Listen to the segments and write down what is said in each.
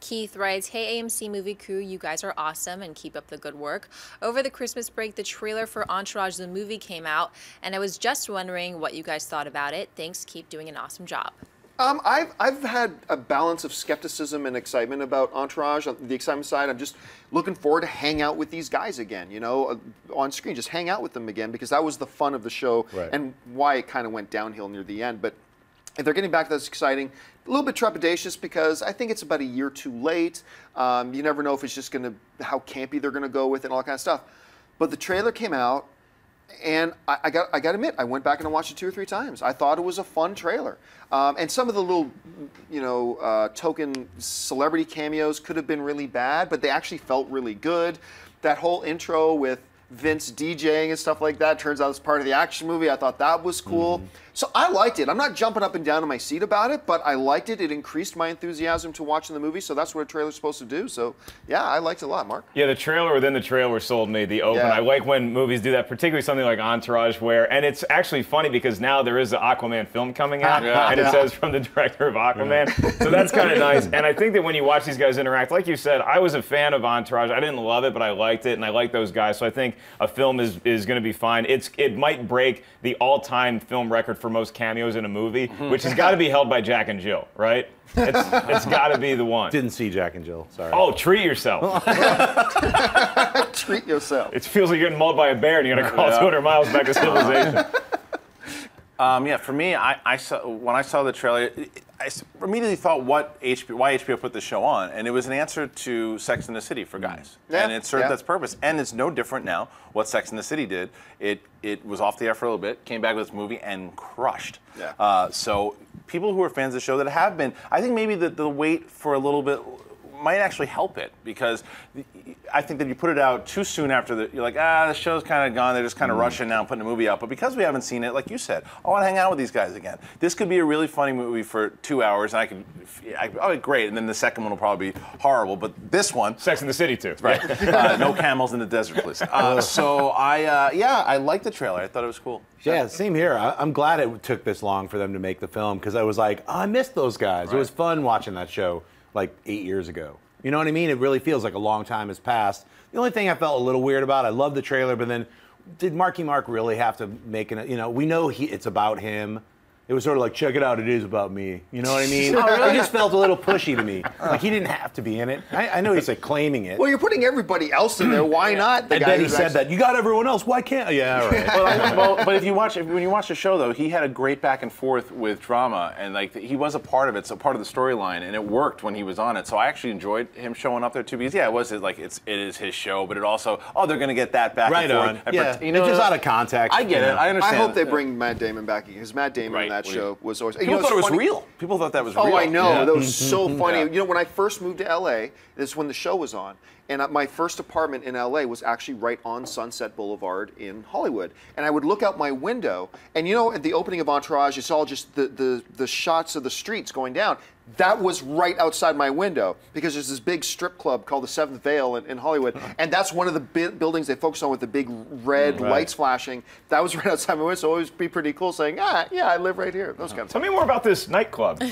Keith writes, "Hey AMC movie crew, you guys are awesome and keep up the good work. Over the Christmas break, the trailer for Entourage the movie came out, and I was just wondering what you guys thought about it. Thanks, keep doing an awesome job." I've had a balance of skepticism and excitement about Entourage. On the excitement side, I'm just looking forward to hang out with these guys again, you know, on screen, just hang out with them again, because that was the fun of the show and why it kind of went downhill near the end. But if they're getting back, that's exciting. A little bit trepidatious because I think it's about a year too late. You never know if it's just how campy they're gonna go with it and all that kind of stuff. But the trailer came out, and I got to admit, I went back and I watched it 2 or 3 times. I thought it was a fun trailer. And some of the little, token celebrity cameos could have been really bad, but they actually felt really good. That whole intro with Vince DJing and stuff like that turns out it's part of the action movie. I thought that was cool. So I liked it. I'm not jumping up and down in my seat about it, but I liked it. It increased my enthusiasm to watching the movie, so that's what a trailer's supposed to do. So yeah, I liked it a lot, Mark. Yeah, the trailer within the trailer sold me, the open. I like when movies do that, particularly something like Entourage, and it's actually funny because now there is an Aquaman film coming out, and it says from the director of Aquaman. So that's kind of nice. And I think that when you watch these guys interact, like you said, I was a fan of Entourage. I didn't love it, but I liked it, and I like those guys. So I think a film is going to be fine. It might break the all-time film record for most cameos in a movie, which has got to be held by Jack and Jill, right? It's got to be the one. Didn't see Jack and Jill, sorry. Oh, treat yourself. Treat yourself. It feels like you're getting mauled by a bear and you're going to crawl 200 miles back to civilization. Yeah, for me, when I saw the trailer, I immediately thought why HBO put the show on, and it was an answer to Sex and the City for guys, and it served its purpose. And it's no different now. What Sex and the City did, it was off the air for a little bit, came back with this movie and crushed. So people who are fans of the show that have been, I think maybe the wait for a little bit might actually help it, because I think that you put it out too soon after you're like, the show's kind of gone, they're just kind of rushing now and putting a movie out. But because we haven't seen it, like you said, I want to hang out with these guys again. This could be a really funny movie for 2 hours, and great, and then the second one will probably be horrible, but this one... Sex in the City, too. Right. No camels in the desert, please. So I liked the trailer. I thought it was cool. Yeah, same here. I'm glad it took this long for them to make the film, because I was like, I missed those guys. It was fun watching that show like 8 years ago. You know what I mean? It really feels like a long time has passed. The only thing I felt a little weird about, I love the trailer, but then did Marky Mark really have to make it? We know it's about him. It was sort of like, check it out, it is about me. You know what I mean? It just felt a little pushy to me. Like, he didn't have to be in it. I know he's like claiming it. Well, you're putting everybody else in there. Why not? I bet he said that. You got everyone else. Why can't? Yeah, all right. But when you watch the show, though, he had a great back and forth with drama, and like he was a part of it, so part of the storyline, and it worked when he was on it. So I actually enjoyed him showing up there too, because it is his show, but it also they're gonna get that back and forth. Yeah, it's just out of context. I get it. I understand. I hope they bring Matt Damon back, because Matt Damon in that show was always. People thought it was real. People thought that was real. Oh, I know. That was so funny. You know, when I first moved to LA, this is when the show was on, and my first apartment in LA was actually right on Sunset Boulevard in Hollywood. And I would look out my window, and at the opening of Entourage, it's all just the shots of the streets going down. That was right outside my window, because there's this big strip club called the Seventh Veil in Hollywood, and that's one of the buildings they focus on with the big red lights flashing. That was right outside my window, so it would be pretty cool saying, yeah, I live right here. Those kind of Tell me more about this nightclub.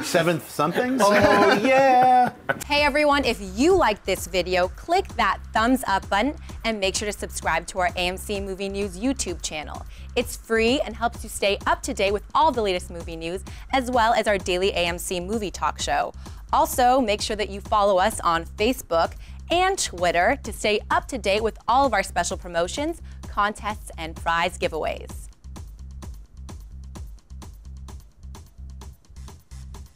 Seventh something? Oh, yeah. Hey, everyone, if you liked this video, click that thumbs up button and make sure to subscribe to our AMC Movie News YouTube channel. It's free and helps you stay up to date with all the latest movie news, as well as our daily AMC movie talk show. Also, make sure that you follow us on Facebook and Twitter to stay up to date with all of our special promotions, contests, and prize giveaways.